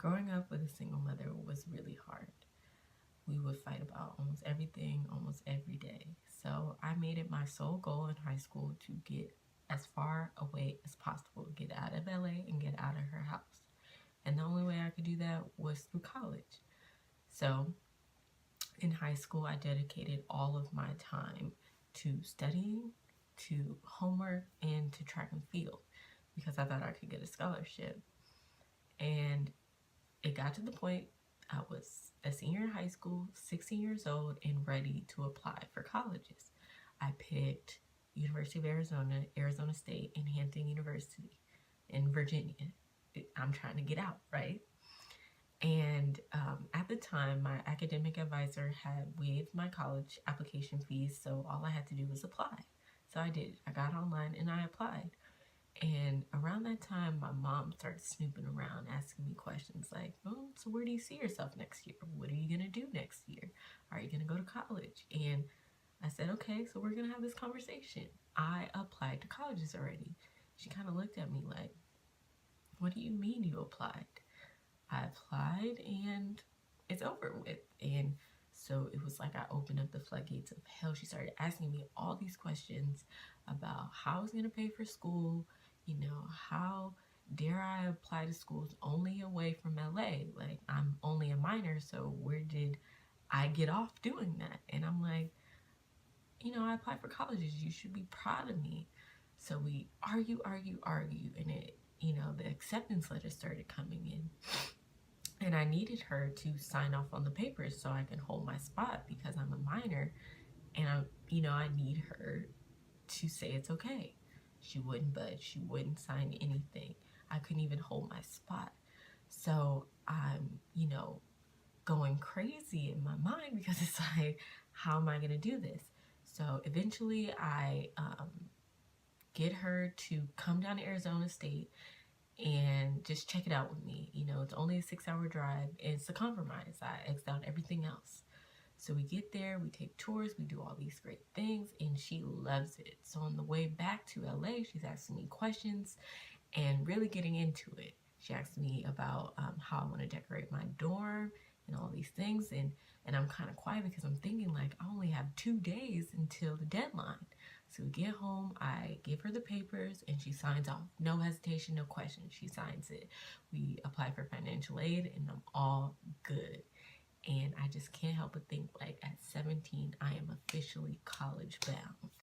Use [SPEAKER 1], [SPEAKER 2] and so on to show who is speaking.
[SPEAKER 1] Growing up with a single mother was really hard. We would fight about almost everything, almost every day. So I made it my sole goal in high school to get as far away as possible, get out of LA and get out of her house. And the only way I could do that was through college. So in high school, I dedicated all of my time to studying, to homework, and to track and field because I thought I could get a scholarship. And it got to the point I was a senior in high school, 16 years old, and ready to apply for colleges. I picked University of Arizona, Arizona State, and Hampton University in Virginia. I'm trying to get out, right? And at the time, my academic advisor had waived my college application fees, so all I had to do was apply. So I did. I got online and I applied. And around that time, my mom started snooping around, asking me questions like, oh, so where do you see yourself next year? What are you going to do next year? Are you going to go to college? And I said, okay, so we're going to have this conversation. I applied to colleges already. She kind of looked at me like, what do you mean you applied? I applied and it's over with. And so it was like I opened up the floodgates of hell. She started asking me all these questions about how I was going to pay for school, how dare I apply to schools only away from LA? Like, I'm only a minor, so where did I get off doing that? And I'm like, I applied for colleges. You should be proud of me. So we argue, and the acceptance letter started coming in. And I needed her to sign off on the papers so I can hold my spot because I'm a minor, and I need her to say it's okay. She wouldn't budge. She wouldn't sign anything. I couldn't even hold my spot. So I'm, going crazy in my mind because it's like, how am I going to do this? So eventually I get her to come down to Arizona State and just check it out with me. It's only a 6-hour drive. It's a compromise. I X'd out everything else. So we get there, we take tours, we do all these great things, and she loves it. So on the way back to LA, she's asking me questions and really getting into it. She asked me about how I want to decorate my dorm and all these things, and I'm kind of quiet because I'm thinking like I only have 2 days until the deadline. So we get home, I give her the papers, and she signs off. No hesitation, no question. She signs it. We apply for financial aid, and I'm all good. And I just can't help but think like at 17, I am officially college bound.